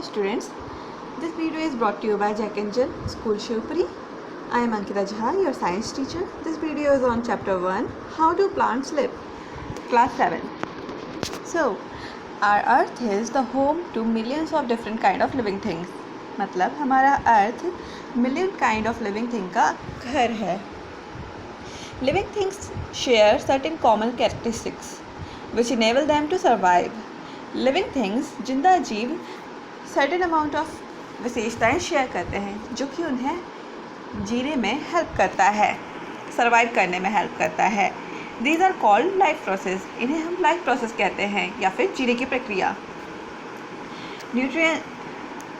students. This video is brought to you by Jack and Jill School Shivpuri. I am Ankita Jha, your science teacher. This video is on chapter 1, How Do Plants Live? Class 7. So, our earth is the home to millions of different kind of living things. मतलब हमारा earth million kind of living thing का घर है. Living things share certain common characteristics which enable them to survive. Living things, जिंदा जीव, certain amount of विशेषताएं share करते हैं जो कि उन्हें जीने में हेल्प करता है, सर्वाइव करने में हेल्प करता है. These are called life process. इन्हें हम लाइफ प्रोसेस कहते हैं या फिर जीने की प्रक्रिया.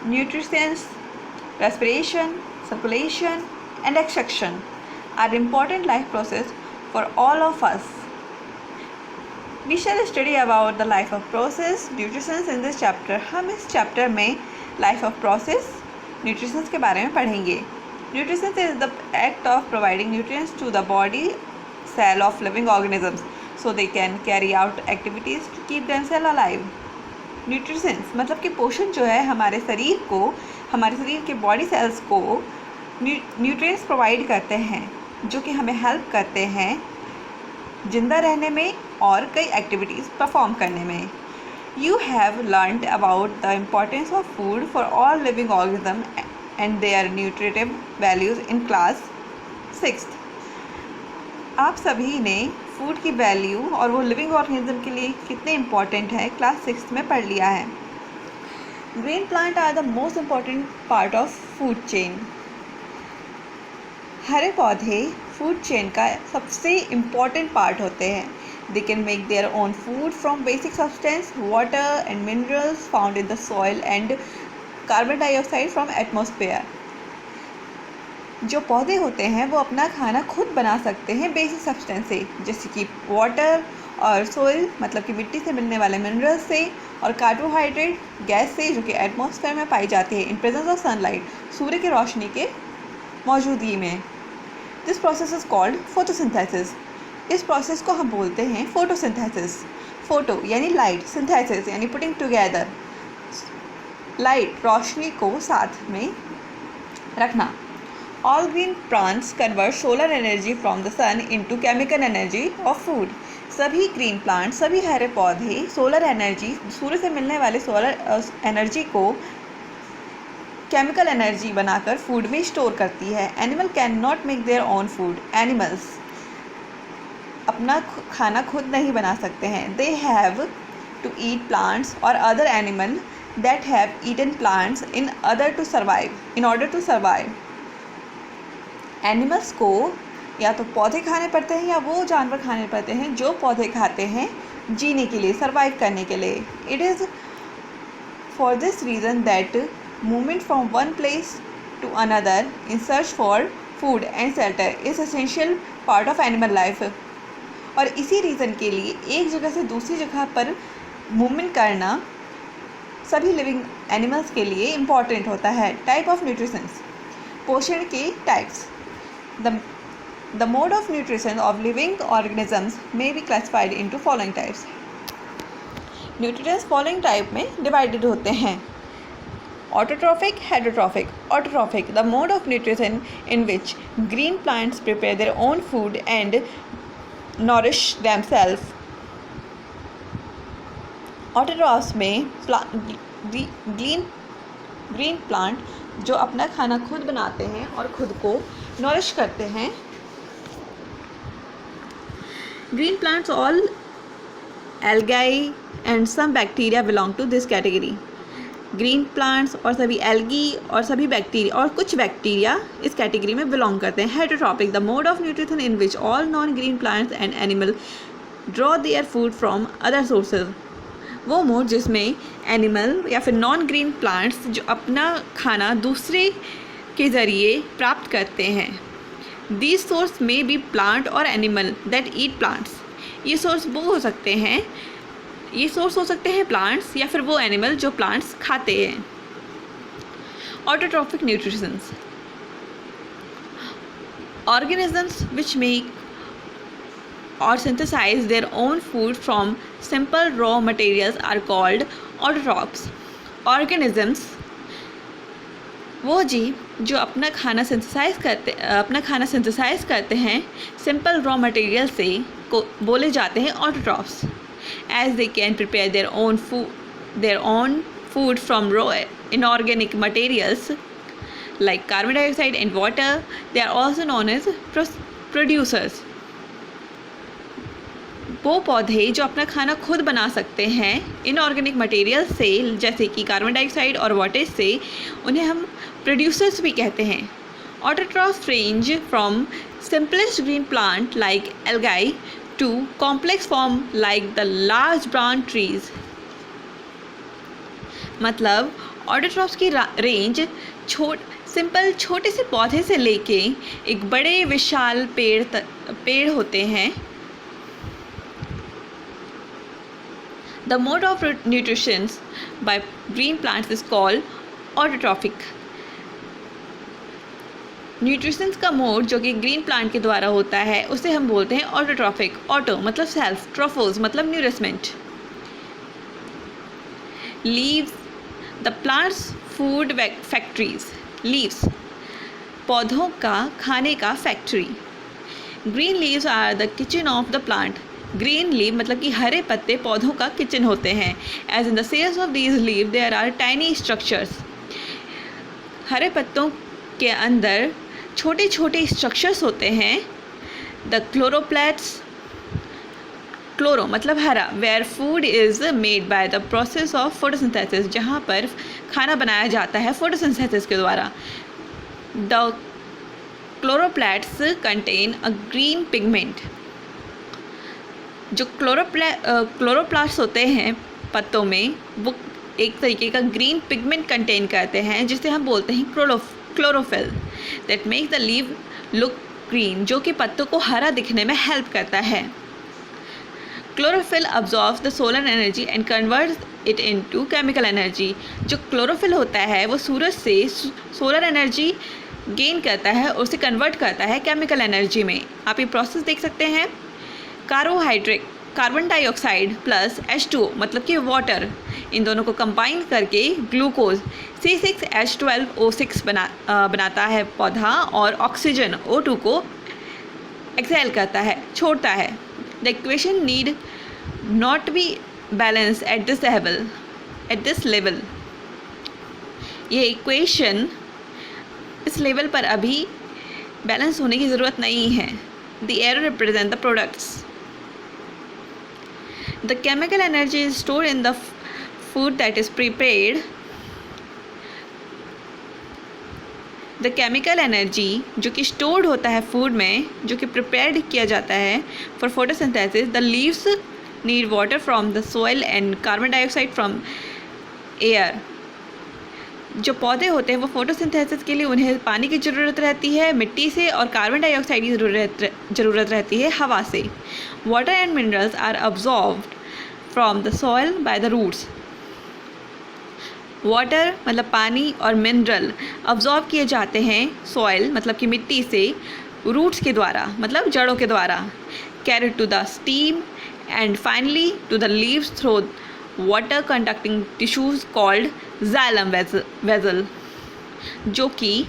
Nutrients, respiration, circulation and extraction are important life process for all of us. We shall study about the life of process, nutrition in this chapter. हम इस चैप्टर में life of process, nutrition के बारे में पढ़ेंगे. Nutrition is the act of providing nutrients to the body cell of living organisms so they can carry out activities to keep themselves alive. Nutrition मतलब कि पोषण जो है हमारे शरीर के बॉडी सेल्स को न्यूट्रिएंट्स प्रोवाइड करते हैं जो कि हमें हेल्प करते हैं जिंदा रहने में और कई एक्टिविटीज़ परफॉर्म करने में. You have learned about the importance of food for all living organisms and their nutritive values in class 6th. आप सभी ने फूड की वैल्यू और वो लिविंग ऑर्गेनिज्म के लिए कितने इम्पॉर्टेंट है क्लास 6th में पढ़ लिया है. Green plant are the most important part of food chain. हरे पौधे फूड चेन का सबसे इम्पॉर्टेंट पार्ट होते हैं. They can make their own food from basic substance, water and minerals found in the soil and carbon dioxide from atmosphere. जो पौधे होते हैं वो अपना खाना खुद बना सकते हैं बेसिक सब्सटेंस से, जैसे कि वाटर और सोइल मतलब कि मिट्टी से मिलने वाले मिनरल्स से और कार्बोहाइड्रेट गैस से जो कि एटमॉस्फेयर में पाई जाती है इन प्रेजेंस ऑफ सनलाइट, सूर्य की रोशनी के मौजूदगी में. This process is called photosynthesis. इस प्रोसेस को हम बोलते हैं फोटोसिंथेसिस. फोटो यानी लाइट, सिंथेसिस यानी पुटिंग टुगेदर, लाइट रोशनी को साथ में रखना. All green plants convert solar energy from the sun into chemical energy of food. सभी ग्रीन प्लांट, सभी हरे पौधे सोलर एनर्जी, सूर्य से मिलने वाले सोलर एनर्जी को केमिकल एनर्जी बनाकर फूड में स्टोर करती है. Animal can not make their own food. Animals अपना खाना खुद नहीं बना सकते हैं. They have to eat plants और other animal that have eaten plants in order to survive. Animals को या तो पौधे खाने पड़ते हैं या वो जानवर खाने पड़ते हैं जो पौधे खाते हैं जीने के लिए, सर्वाइव करने के लिए. It is for this reason that movement from one place to another in search for food and shelter is essential part of animal life. और इसी रीज़न के लिए एक जगह से दूसरी जगह पर मूवमेंट करना सभी लिविंग एनिमल्स के लिए इम्पॉर्टेंट होता है. Type of nutrition. पोषण के types. The mode of nutrition of living organisms may be classified into following types. Nutrients following type में divided होते हैं. Autotrophic, heterotrophic. Autotrophic, the mode of nutrition in which green plants prepare their own food and nourish themselves. Autotrophs में green plant जो अपना खाना खुद बनाते हैं और खुद को नॉरिश करते हैं. Green plants all algae and some bacteria belong to this category. Green plants और सभी एल्गी और सभी बैक्टीरिया और कुछ बैक्टीरिया इस कैटेगरी में बिलोंग करते हैं. Heterotrophic, the mode of nutrition in which all non green plants and animal draw their food from other sources. वो मोड जिसमें एनिमल या फिर नॉन ग्रीन प्लांट्स जो अपना खाना दूसरे के ज़रिए प्राप्त करते हैं. दीज सोर्स में बी प्लांट और एनिमल दैट ईट प्लांट्स. ये सोर्स वो हो सकते हैं, ये सोर्स हो सकते हैं प्लांट्स या फिर वो एनिमल जो प्लांट्स खाते हैं. Autotrophic nutrition. Organisms which make or synthesize their own food from simple raw materials are called autotrophs. Organisms वो जीव जो अपना खाना सिंथेसाइज करते हैं सिंपल रॉ मटेरियल से को बोले जाते हैं autotrophs. As they can prepare their own food from raw inorganic materials like carbon dioxide and water, they are also known as producers. वो पौधे जो अपना खाना खुद बना सकते हैं इनऑर्गेनिक मटेरियल से, जैसे कि कार्बन डाइऑक्साइड और वाटर से, उन्हें हम प्रोड्यूसर्स भी कहते हैं. Autotrophs range from simplest green plant like algae to complex form like the large brown trees. मतलब ऑटोट्रॉफ्स की रेंज सिंपल छोटे से पौधे से लेके एक बड़े विशाल पेड़ होते हैं. The mode of nutrition by green plants is called autotrophic. Nutritions का मोड जो कि ग्रीन प्लांट के द्वारा होता है उसे हम बोलते हैं ऑटोट्रॉफिक. ऑटो मतलब सेल्फ, ट्रोफोस मतलब nourishment. Leaves the plants food factories. Leaves पौधों का खाने का factory. Green leaves are the kitchen of the plant. Green leaf मतलब कि हरे पत्ते पौधों का किचन होते हैं. As in the cells of these leaf there are tiny structures. हरे पत्तों के अंदर छोटे छोटे स्ट्रक्चर्स होते हैं. द क्लोरोप्लास्ट, क्लोरो मतलब हरा, where food is made by the process of photosynthesis, जहाँ पर खाना बनाया जाता है फोटोसिंथेसिस के द्वारा. The chloroplast contain a green pigment. जो क्लोरोप्लास्ट होते हैं पत्तों में वो एक तरीके का ग्रीन पिगमेंट कंटेन करते हैं जिसे हम बोलते हैं chlorophyll. That make the leave look green, जो कि पत्तों को हरा दिखने में हेल्प करता है. Chlorophyll absorbs the solar energy and converts it into chemical energy. जो क्लोरोफिल होता है वो सूरज से सोलर एनर्जी गेन करता है और उसे कन्वर्ट करता है केमिकल एनर्जी में. आप ये प्रोसेस देख सकते हैं. Carbohydrate, carbon dioxide plus H2O मतलब कि वाटर, इन दोनों को कंबाइन करके ग्लूकोज C6H12O6 बनाता है पौधा, और ऑक्सीजन O2 को एक्सहेल करता है, छोड़ता है. The equation need not be balance at this level. ये इक्वेशन इस लेवल पर अभी बैलेंस होने की ज़रूरत नहीं है. The error represent the products. The chemical energy is stored in the food that is prepared. The chemical energy जो कि stored होता है फूड में, जो कि prepared किया जाता है for photosynthesis. The leaves need water from the soil and carbon dioxide from air. जो पौधे होते हैं वो फोटोसिंथेसिस के लिए उन्हें पानी की ज़रूरत रहती है मिट्टी से, और कार्बन डाइऑक्साइड की ज़रूरत रहती है हवा से. Water and minerals are absorbed from the soil by the roots. Water मतलब पानी और मिनरल अब्जॉर्ब किए जाते हैं सॉइल मतलब कि मिट्टी से, रूट्स के द्वारा मतलब जड़ों के द्वारा. Carried to the stem and finally to the leaves through water conducting tissues called xylem vessel, जो कि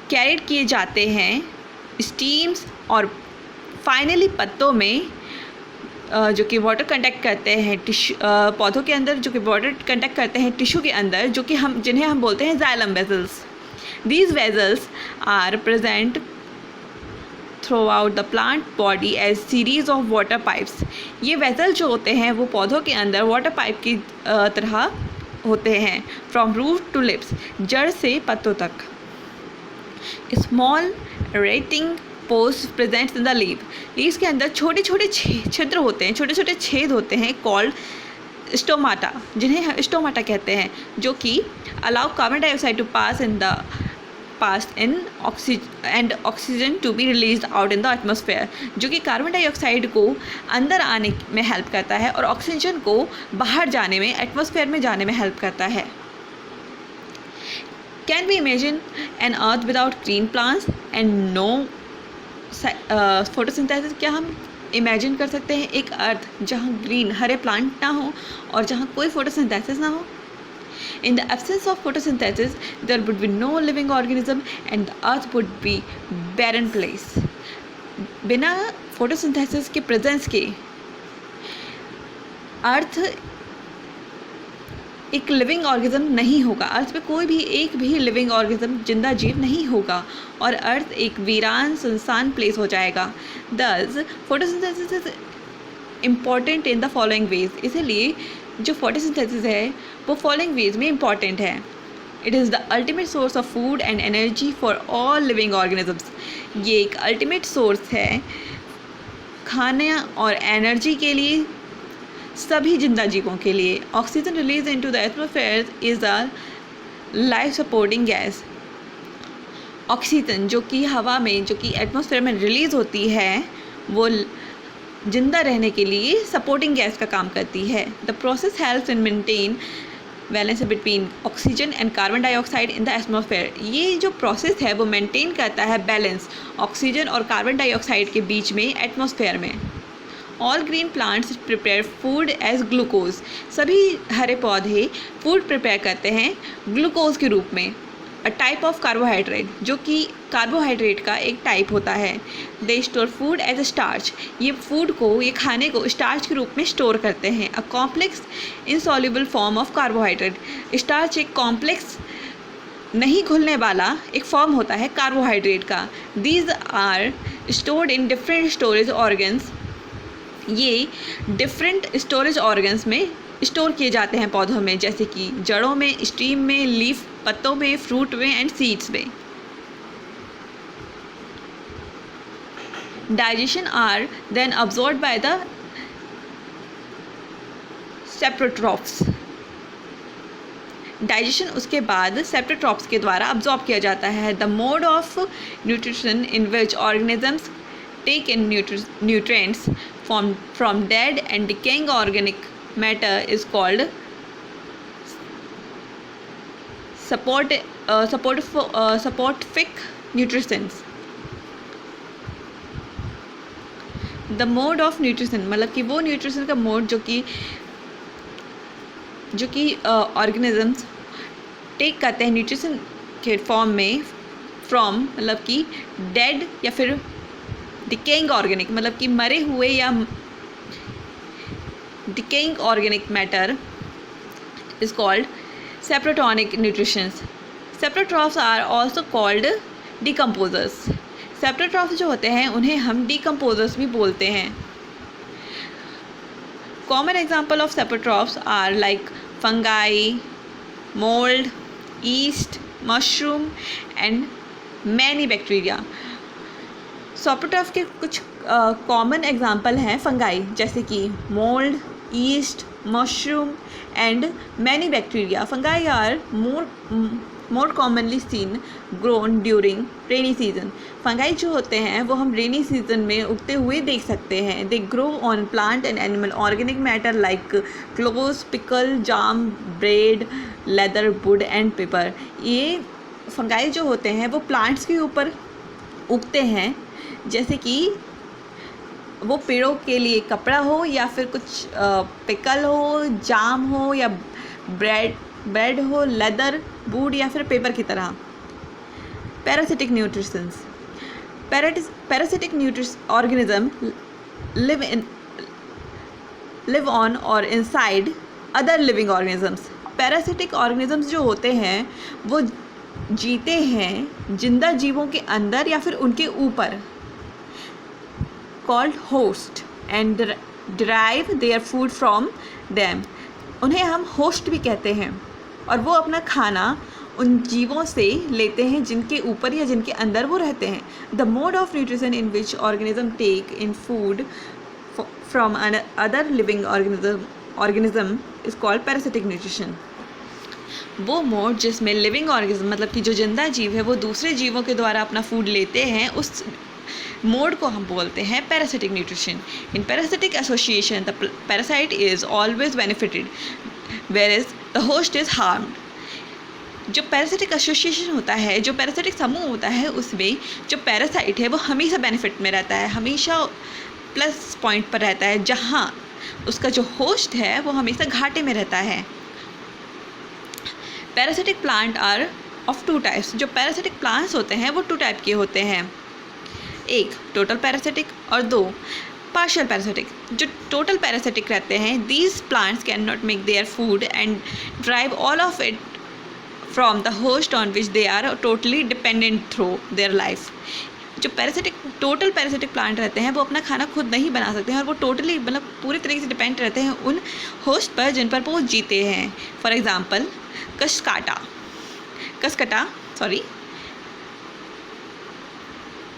कैरिड किए जाते हैं स्टीम्स और फाइनली पत्तों में जो कि वाटर कंडक्ट करते हैं पौधों के अंदर, जो कि वाटर कंडक्ट करते हैं टिश्यू के अंदर, जो कि जिन्हें हम बोलते हैं xylem vessels. These vessels are present throughout the plant body as series of water pipes. ये वेजल जो होते हैं वो पौधों के अंदर वाटर पाइप की तरह होते हैं. फ्रॉम रूट टू लिप्स, जड़ से पत्तों तक. Small rating pores presents in the leave. Leaves के अंदर छोटे छोटे छिद्र होते हैं, छोटे छोटे छेद होते हैं, कॉल्ड स्टोमाटा, जिन्हें स्टोमाटा कहते हैं, जो कि allow carbon dioxide to pass in oxygen to be release out in the atmosphere. जो कि कार्बन डाइऑक्साइड को अंदर आने में हेल्प करता है और ऑक्सीजन को बाहर जाने में, एटमॉस्फेयर में जाने में हेल्प करता है. Can we imagine an earth without green plants and no photosynthesis? क्या हम इमेजिन कर सकते हैं एक अर्थ जहाँ ग्रीन हरे प्लांट ना हो और जहाँ कोई फोटोसिंथेसिस ना हो? In the absence of photosynthesis, there would be no living organism and the earth would be barren place. बिना photosynthesis के presence के अर्थ एक लिविंग ऑर्गेनिज्म नहीं होगा, अर्थ पे कोई भी एक भी लिविंग ऑर्गेनिज्म जिंदा जीव नहीं होगा और अर्थ एक वीरान सुनसान प्लेस हो जाएगा. Thus, photosynthesis is important in the following ways. इसलिए जो photosynthesis है वो following ways में important है. It is the ultimate source of food and energy for all living organisms. ये एक ultimate source है खाने और एनर्जी के लिए सभी जिंदा जीवों के लिए. Oxygen release into the atmosphere is a life supporting gas. Oxygen जो कि हवा में, जो कि एटमॉस्फेयर में रिलीज़ होती है, वो जिंदा रहने के लिए सपोर्टिंग गैस का काम करती है. The process helps in maintain balance between oxygen and carbon dioxide in the atmosphere. ये जो प्रोसेस है वो मेंटेन करता है बैलेंस ऑक्सीजन और कार्बन डाइऑक्साइड के बीच में एटमॉस्फेयर में. All green plants prepare food as glucose. सभी हरे पौधे फूड प्रिपेयर करते हैं ग्लूकोज के रूप में. अ टाइप ऑफ कार्बोहाइड्रेट, जो कि कार्बोहाइड्रेट का एक टाइप होता है. They store food as a starch. ये फूड को, ये खाने को स्टार्च के रूप में स्टोर करते हैं. A complex insoluble form of carbohydrate. Starch एक कॉम्प्लेक्स नहीं घुलने वाला एक फॉर्म होता है कार्बोहाइड्रेट का. These are stored in different storage organs. ये डिफरेंट स्टोरेज ऑर्गन्स में स्टोर किए जाते हैं पौधों में, जैसे कि जड़ों में, स्टीम में, लीफ पत्तों में, फ्रूट में एंड सीड्स में. Digestion are then absorbed by the saprotrophs. Digestion उसके बाद सेप्रोट्रॉप्स के द्वारा अब्सॉर्ब किया जाता है. The mode of nutrition in which organisms take in nutrients from dead and decaying organic matter is called supportive nutrition. The mode of nutrition मतलब कि वो न्यूट्रिशन का मोड जो कि ऑर्गेनिजम्स टेक करते हैं न्यूट्रिशन के फॉर्म में फ्रॉम मतलब कि डेड या फिर डिकेइंग ऑर्गेनिक मतलब कि मरे हुए या decaying organic matter is called saprotrophic nutritions. Saprotrophs are also called decomposers. Saprotrophs जो होते हैं उन्हें हम डिकम्पोजर्स भी बोलते हैं. Common example of saprotrophs are like fungi, mould, yeast, mushroom and many bacteria. Saprotroph के कुछ कॉमन एग्जाम्पल हैं फंगाई, जैसे कि mould, yeast, mushroom and many bacteria. Fungi are more commonly seen grown during rainy season. Fungi जो होते हैं वो हम रेनी सीजन में उगते हुए देख सकते हैं. They grow on plant and animal organic matter like cloves, pickle, jam, bread, leather, would and paper. ये फंगाई जो होते हैं वो प्लांट्स के ऊपर उगते हैं, जैसे कि वो पेड़ों के लिए कपड़ा हो या फिर कुछ पिकल हो, जाम हो या ब्रेड हो, लेदर, वुड या फिर पेपर की तरह. Parasitic nutritions. Parasitic organism live on और inside other living organisms. Parasitic organisms जो होते हैं वो जीते हैं जिंदा जीवों के अंदर या फिर उनके ऊपर. Called host and derive their food from them. उन्हें हम होस्ट भी कहते हैं और वो अपना खाना उन जीवों से लेते हैं जिनके ऊपर या जिनके अंदर वो रहते हैं. The mode of nutrition in which organism take in food from other living organism is called parasitic nutrition. वो मोड जिसमें लिविंग ऑर्गेनिज्म मतलब कि जो जिंदा जीव है वो दूसरे जीवों के द्वारा अपना फूड लेते हैं, उस मोड को हम बोलते हैं parasitic nutrition. In parasitic association the parasite is always benefited whereas the host is harmed. जो पैरासिटिक एसोसिएशन होता है, जो पैरासिटिक समूह होता है, उसमें जो पैरासाइट है वो हमेशा बेनिफिट में रहता है, हमेशा प्लस पॉइंट पर रहता है, जहाँ उसका जो होस्ट है वो हमेशा घाटे में रहता है. Parasitic plant are of 2 types. जो पैरासिटिक प्लांट्स होते हैं वो 2 टाइप के होते हैं, एक टोटल पैरासिटिक और 2 पार्शियल पैरासिटिक। जो टोटल पैरासिटिक रहते हैं, these plants can not make their food and derive all of it from the host on which they are totally dependent through their life. जो total parasitic plant रहते हैं वो अपना खाना खुद नहीं बना सकते हैं और वो टोटली मतलब पूरी तरीके से डिपेंड रहते हैं उन होस्ट पर जिन पर वो जीते हैं। For example cuscuta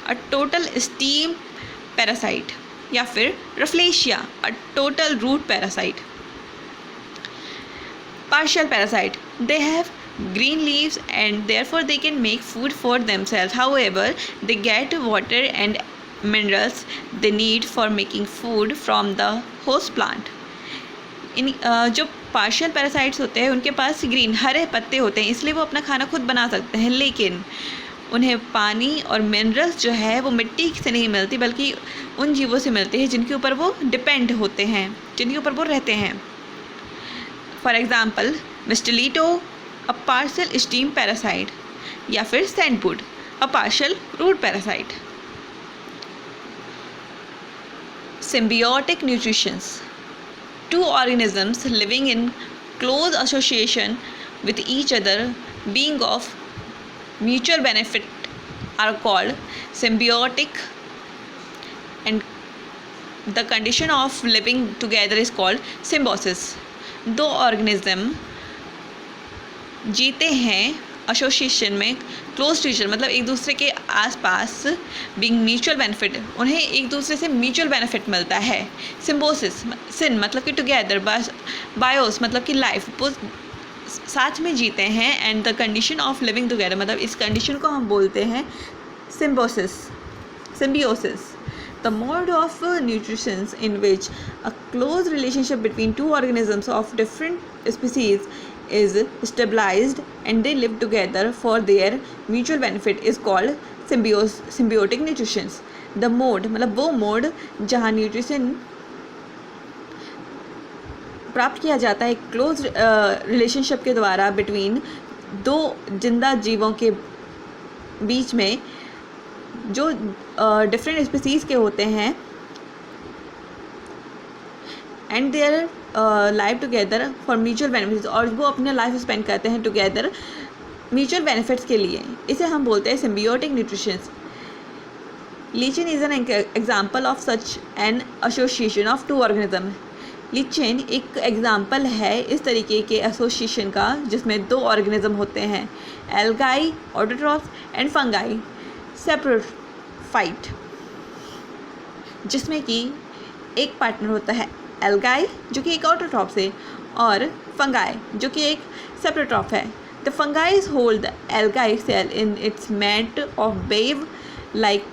a total stem parasite, या फिर rafflesia a total root parasite. Partial parasite, they have green leaves and therefore they can make food for themselves. However, they get water and minerals they need for making food from the host plant. जो partial parasites होते हैं उनके पास green हरे पत्ते होते हैं, इसलिए वो अपना खाना खुद बना सकते हैं, लेकिन उन्हें पानी और मिनरल्स जो है वो मिट्टी से नहीं मिलती बल्कि उन जीवों से मिलती है जिनके ऊपर वो डिपेंड होते हैं, जिनके ऊपर वो रहते हैं। For example mistletoe a partial stem parasite, या फिर sandalwood a partial root parasite. Symbiotic nutrition, 2 organisms living in close association with each other being of mutual benefit are called symbiotic, and the condition of living together is called symbiosis. 2 organism जीते हैं association में, close to ईचर मतलब एक दूसरे के आसपास, being mutual benefit, उन्हें एक दूसरे से म्यूचुअल बेनिफिट मिलता है। सिम्बोसिस, सिन मतलब कि टुगेदर, बायोस मतलब कि लाइफ, वो साथ में जीते हैं, and the condition of living together मतलब इस कंडीशन को हम बोलते हैं symbiosis. The mode of nutrition in which a close relationship between 2 organisms of different species is stabilized and they live together for their mutual benefit is called symbiotic nutrition. The mode मतलब वो mode जहाँ nutrition प्राप्त किया जाता है close relationship के द्वारा between 2 जिंदा जीवों के बीच में, जो डिफरेंट स्पीसीज़ के होते हैं, and their life together for mutual benefits, और वो अपने लाइफ स्पेंड करते हैं टुगेदर म्यूचुअल बेनिफिट्स के लिए। इसे हम बोलते हैं symbiotic nutrition. Lichen is an example of such an association of 2 organism. Lichen एक एग्जाम्पल है इस तरीके के एसोसिएशन का जिसमें 2 ऑर्गेनिज्म होते हैं, algae autotrophs and fungi saprophyte, जिसमें कि एक पार्टनर होता है एल्गाई जो कि एक ऑटोट्रॉप है और फंगाई जो कि एक सेप्रोट्रॉप है। The fungi hold the algae cell in its mat of wave like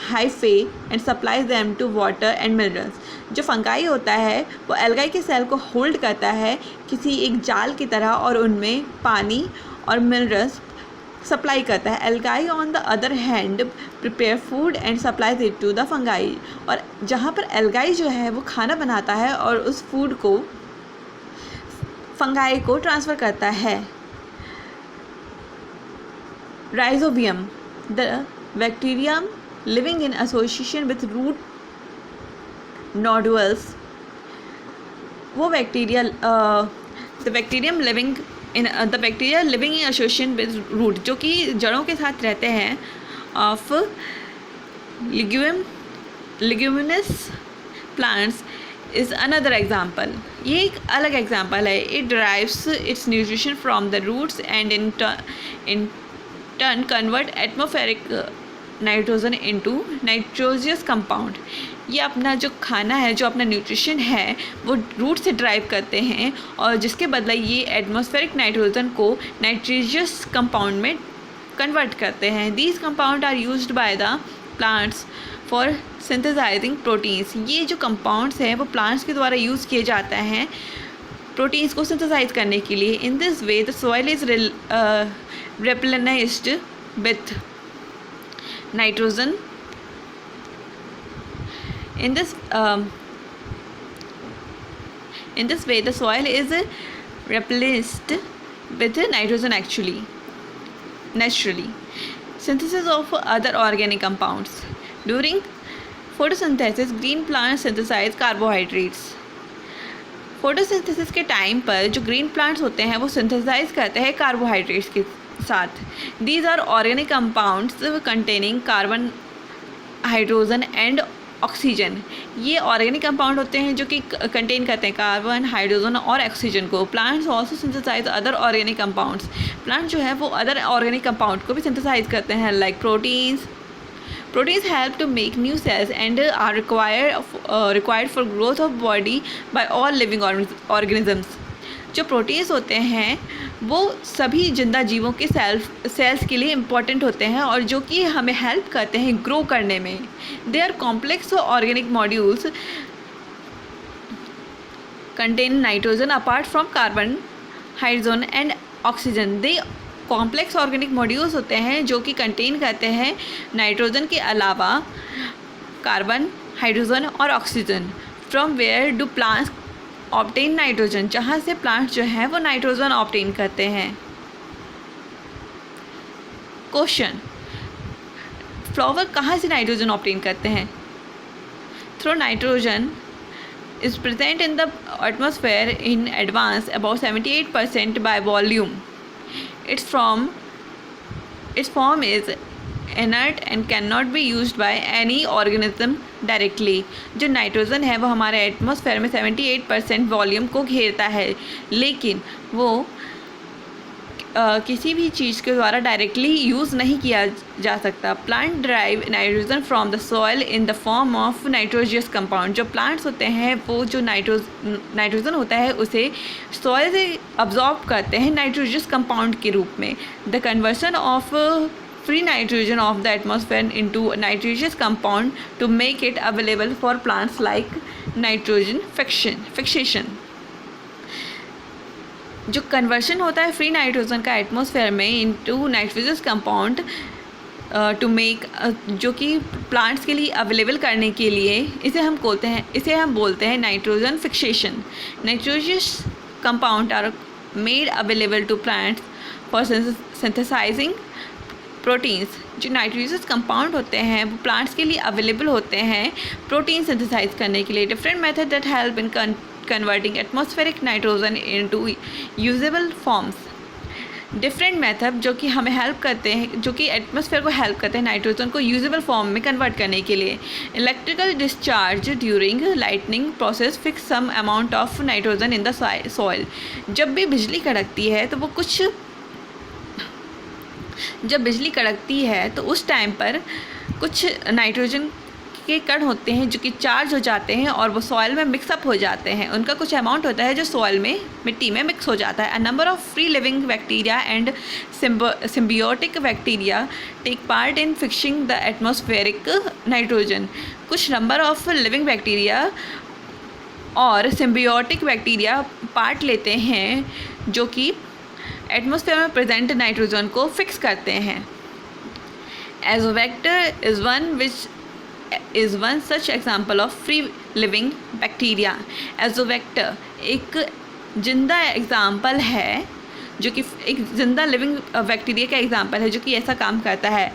hyphae and supplies them to water and minerals. जो फंगाई होता है वो एल्गाई के सेल को होल्ड करता है किसी एक जाल की तरह और उनमें पानी और मिनरल्स सप्लाई करता है। Algae on the other hand prepare food and supplies it to the fungi, और जहाँ पर एल्गाई जो है वो खाना बनाता है और उस फूड को फंगाई को ट्रांसफ़र करता है। Rhizobium, the bacterium living in association with root nodules, वो bacteria the bacterium living in association with root, जो कि जड़ों के साथ रहते हैं, of leguminous plants is another example. ये एक अलग एग्जाम्पल है। It derives its nutrition from the roots and in turn convert atmospheric nitrogen into nitrogenous compound. ये अपना जो खाना है, जो अपना न्यूट्रिशन है, वो रूट से ड्राइव करते हैं और जिसके बदले ये एटमॉस्फेरिक नाइट्रोजन को नाइट्रोजियस कंपाउंड में कन्वर्ट करते हैं। These compound are used by the plants for synthesising proteins. ये जो कंपाउंड्स हैं वो प्लांट्स के द्वारा यूज़ किए जाते हैं प्रोटीन्स को सिंथेसाइज करने के लिए। इन this way the soil is replenished with nitrogen. In this way the soil is replenished with nitrogen naturally. Synthesis of other organic compounds. During photosynthesis, green plants synthesize carbohydrates. Photosynthesis के time पर जो green plants होते हैं वो synthesise करते हैं carbohydrates के साथ. These are organic compounds containing carbon, hydrogen and oxygen. ये ऑर्गेनिक कंपाउंड होते हैं जो कि कंटेन करते हैं कार्बन, हाइड्रोजन और ऑक्सीजन को. Plants also synthesise other organic compounds. Plant जो है वो अदर ऑर्गेनिक कंपाउंड को भी सिंथेसाइज करते हैं, like proteins. Proteins help to make new cells and are required for growth of body by all living organisms. जो proteins होते हैं वो सभी जिंदा जीवों के सेल्स के लिए इम्पॉर्टेंट होते हैं और जो कि हमें हेल्प करते हैं ग्रो करने में. They are complex organic modules contain nitrogen apart from carbon, hydrogen and oxygen. They complex organic modules होते हैं जो कि कंटेन करते हैं नाइट्रोजन के अलावा कार्बन, हाइड्रोजन और oxygen. From where do plants obtain nitrogen. जहाँ से प्लांट्स जो हैं वो नाइट्रोजन ऑब्टेन करते हैं. क्वेश्चन, फ्लावर कहाँ से नाइट्रोजन ऑब्टेन करते हैं? Through nitrogen is present in the atmosphere in advance about 78% by volume. Its form is inert and cannot be used by any organism directly. जो नाइट्रोजन है वो हमारे एटमॉस्फेयर में 78% वॉल्यूम को घेरता है, लेकिन वो किसी भी चीज़ के द्वारा डायरेक्टली यूज़ नहीं किया जा सकता. Plant drive nitrogen from the soil in the form of nitrogenous compound. जो प्लांट्स होते हैं वो जो नाइट्रोजन होता है उसे सॉइल से अब्जॉर्ब करते हैं नाइट्रोजियस कंपाउंड के रूप में. The conversion of free nitrogen of the atmosphere into nitrogenous compound to make it available for plants like nitrogen fixation. जो कन्वर्शन होता है फ्री नाइट्रोजन का एटमॉस्फेयर में into nitrogenous compound to make, जो कि प्लांट्स के लिए अवेलेबल करने के लिए इसे हम बोलते हैं nitrogen fixation. Nitrogenous compound are made available to plants for synthesising proteins. जो नाइट्रोजस कंपाउंड होते हैं वो प्लांट्स के लिए अवेलेबल होते हैं प्रोटीन सिंथेसाइज करने के लिए. Different method that help in converting atmospheric nitrogen into usable forms. Different method जो कि हमें हेल्प करते हैं, जो कि एटमॉस्फेयर को हेल्प करते हैं नाइट्रोजन को यूजेबल फॉर्म में कन्वर्ट करने के लिए. Electrical discharge during lightning process fix some amount of nitrogen in the soil. जब बिजली कड़कती है तो उस टाइम पर कुछ नाइट्रोजन के कण होते हैं जो कि चार्ज हो जाते हैं और वो सॉइल में मिक्सअप हो जाते हैं. उनका कुछ अमाउंट होता है जो सॉइल में, मिट्टी में मिक्स हो जाता है. A number of free living bacteria and symbiotic bacteria take part in fixing the atmospheric nitrogen. कुछ नंबर ऑफ लिविंग बैक्टीरिया और सिम्बियोटिक बैक्टीरिया पार्ट लेते हैं जो कि एटमॉस्फेयर में प्रेजेंट नाइट्रोजन को फिक्स करते हैं. एजोवेक्टर is one such example of free living bacteria. एजोवेक्टर एक जिंदा एग्जाम्पल है जो कि एक जिंदा लिविंग बैक्टीरिया का एग्जाम्पल है जो कि ऐसा काम करता है.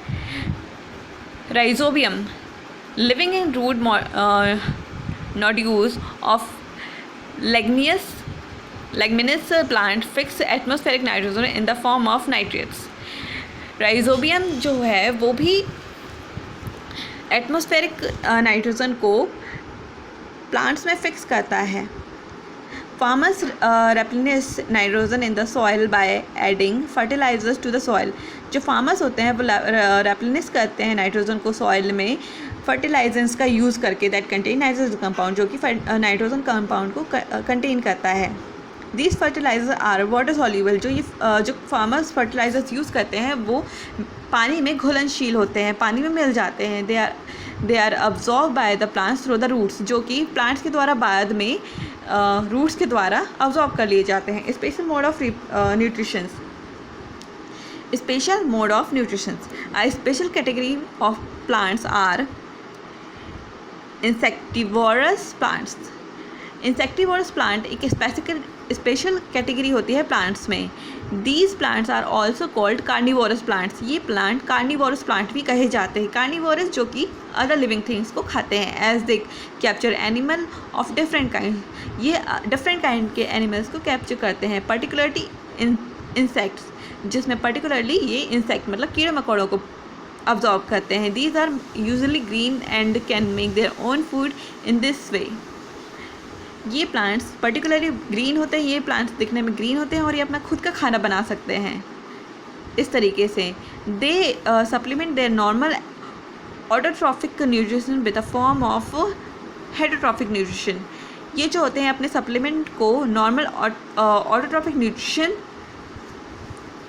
Rhizobium living in root nodules of leguminous plant fix atmospheric nitrogen in the form of nitrates. Rhizobium जो है वो भी एटमॉस्फेरिक नाइट्रोजन को प्लांट्स में फिक्स करता है. Farmers replenish nitrogen in the soil by adding fertilisers to the soil. जो farmers होते हैं वो रेप्लिनिश करते हैं नाइट्रोजन को सॉइल में फर्टिलाइजर्स का यूज़ करके, दैट कंटेन नाइट्रोजन कंपाउंड, जो कि नाइट्रोजन कंपाउंड को कंटेन करता है. These fertiliser are water soluble. जो फार्मर्स फर्टिलाइजर्स यूज़ करते हैं वो पानी में घुलनशील होते हैं, पानी में मिल जाते हैं. They are absorb by the plants through the roots. जो कि प्लांट्स के द्वारा बाद में रूट्स के द्वारा अब्जॉर्ब कर लिए जाते हैं. Special mode of nutritions. A special category of plants are insectivorous plants. Insectivorous plant एक स्पेशल कैटेगरी होती है प्लांट्स में. These plants are also called carnivorous plants. ये प्लांट कार्निवोरस प्लांट भी कहे जाते हैं। कार्निवोरस जो कि अदर लिविंग थिंग्स को खाते हैं। As they capture animal of different kind, ये डिफरेंट काइंड के एनिमल्स को कैप्चर करते हैं। पर्टिकुलरली इंसेक्ट्स, जिसमें पर्टिकुलरली ये इंसेक्ट मतलब कीड़े मकोड़ों को ऑब्जॉर्व करते हैं। These are usually green and can make their own food in this way. ये प्लांट्स पर्टिकुलरली ग्रीन होते हैं, ये प्लांट्स दिखने में ग्रीन होते हैं और ये अपना खुद का खाना बना सकते हैं इस तरीके से। They supplement their normal autotrophic nutrition with a form of heterotrophic nutrition. ये जो होते हैं अपने सप्लीमेंट को नॉर्मल ऑटोट्रॉफिक न्यूट्रिशन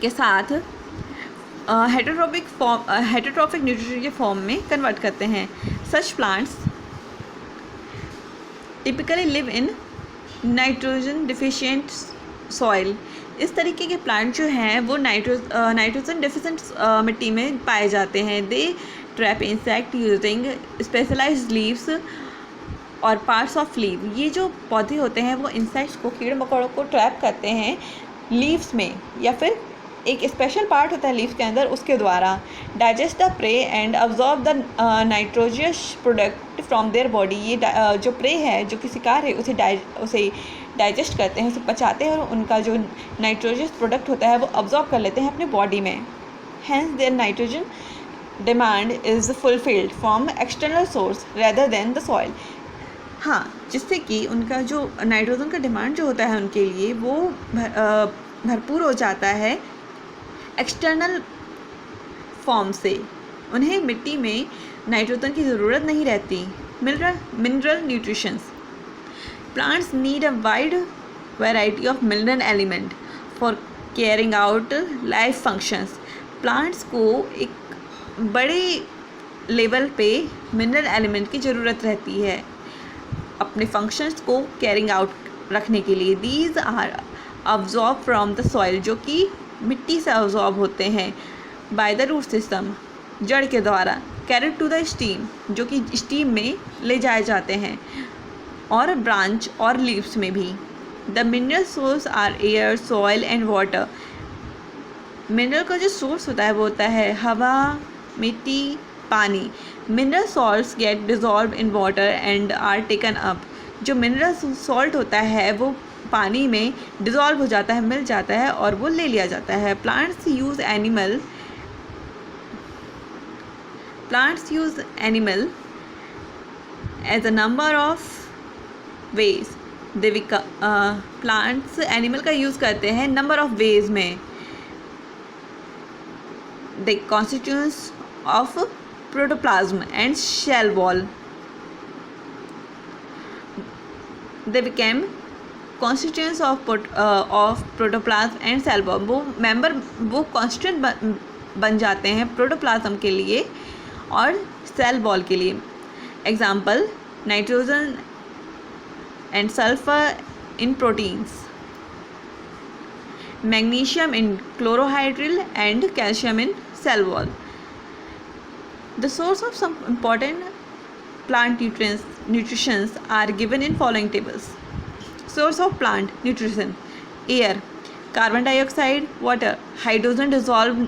के साथ हेटरोट्रॉफिक न्यूट्रिशन के फॉर्म में कन्वर्ट करते हैं। सच plants typically live in nitrogen deficient soil. इस तरीके के प्लांट जो हैं वो नाइट्रोजन डिफिशिएंट मिट्टी में पाए जाते हैं। They trap insect using specialised leaves or parts of leaf. ये जो पौधे होते हैं वो इंसेक्ट्स को, कीड़े मकोड़ों को ट्रैप करते हैं लीव्स में, या फिर एक स्पेशल पार्ट होता है लीव्स के अंदर, उसके द्वारा। Digest the prey and absorb the nitrogenous product from their body. ये जो प्रे है, जो कि शिकार है, उसे डाइजेस्ट करते हैं, उसे पचाते हैं और उनका जो नाइट्रोजियस प्रोडक्ट होता है वो अब्जॉर्ब कर लेते हैं अपने बॉडी में। Hence their nitrogen demand is fulfilled from external source rather than the soil. हाँ, जिससे कि उनका जो नाइट्रोजन का डिमांड जो होता है उनके लिए वो भरपूर हो जाता है एक्सटर्नल फॉर्म से। उन्हें मिट्टी में नाइट्रोजन की ज़रूरत नहीं रहती। Mineral nutritions. Plants need a wide variety of mineral element for carrying out life functions. Plants को एक बड़े लेवल पे मिनरल एलिमेंट की ज़रूरत रहती है अपने फंक्शंस को कैरिंग आउट रखने के लिए। These are absorb from the soil, जो कि मिट्टी से अब्जॉर्ब होते हैं। बाय द रूट सिस्टम, जड़ के द्वारा। कैरिड टू द स्टीम, जो कि स्टीम में ले जाए जाते हैं, और ब्रांच और लीव्स में भी। The mineral source are air, soil and water. Mineral का जो सोर्स होता है वो होता है हवा, मिट्टी, पानी। Mineral salts get dissolve in water and are taken up. जो मिनरल सॉल्ट होता है वो पानी में डिज़ोल्व हो जाता है, मिल जाता है और वो ले लिया जाता है। Plants use animal as a number of ways. Plants animal का यूज़ करते हैं नंबर ऑफ वेज में। The constituents of protoplasm and cell wall. They became constituents of protoplasm and cell wall. वो कॉन्स्टिट्यूएंट बन जाते हैं प्रोटोप्लाज्म के लिए और सेल वॉल के लिए। Example, nitrogen and sulphur in proteins, magnesium in chlorophyll and calcium in cell wall. The source of some important plant nutritions are given in following tables. Source of plant nutrition: air, carbon dioxide, water, hydrogen dissolved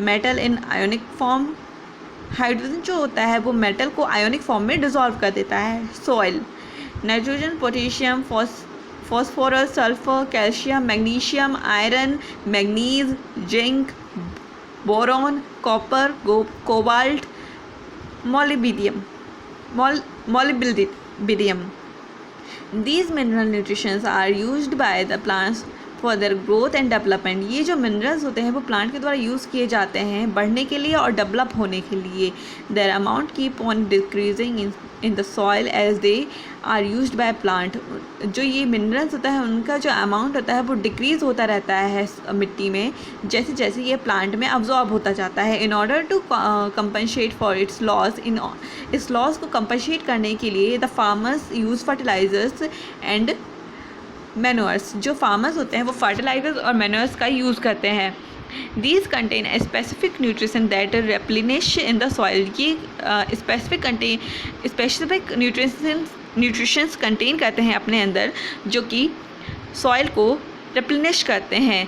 metal in ionic form. Hydrogen जो होता है वो metal को ionic form में dissolve कर देता है। Soil, nitrogen, potassium, phosphorus, sulphur, calcium, magnesium, iron, manganese, zinc, boron, copper, cobalt, molybdenum. These mineral nutrients are used by the plants for their growth and development. ये जो minerals होते हैं वो plant के द्वारा यूज़ किए जाते हैं बढ़ने के लिए और डेवलप होने के लिए. Their amount keep on decreasing in the soil as they are used by plant. जो ये मिनरल्स होता है उनका जो अमाउंट होता है वो डिक्रीज़ होता रहता है मिट्टी में जैसे जैसे ये प्लांट में अब्जॉर्ब होता जाता है. In order to compensate for its loss, इस लॉस को कंपनसेट करने के लिए the farmers use fertilisers and manures. जो फार्मर्स होते हैं वो फर्टिलाइजर्स और मैन्योर्स का यूज़ करते हैं. These contain a specific nutrition that replenish in the soil. ये specific nutritions contain करते हैं अपने अंदर जो कि सॉइल को replenish करते हैं.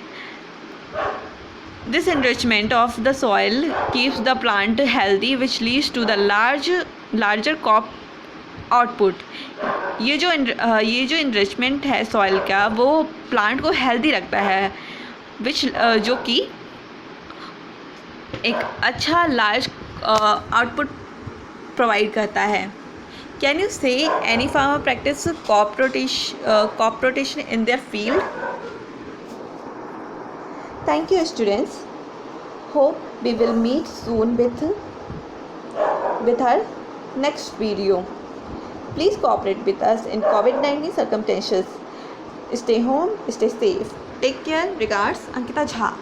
This enrichment of the soil keeps the plant healthy, which leads to the larger crop output. ये जो enrichment है soil का, वो plant को healthy रखता है, जो कि एक अच्छा large output provide करता है. Can you say any farmer practice crop rotation in their field? Thank you, students. Hope we will meet soon with our next video. Please cooperate with us in COVID-19 circumstances. Stay home, stay safe. Take care. Regards, Ankita Jha.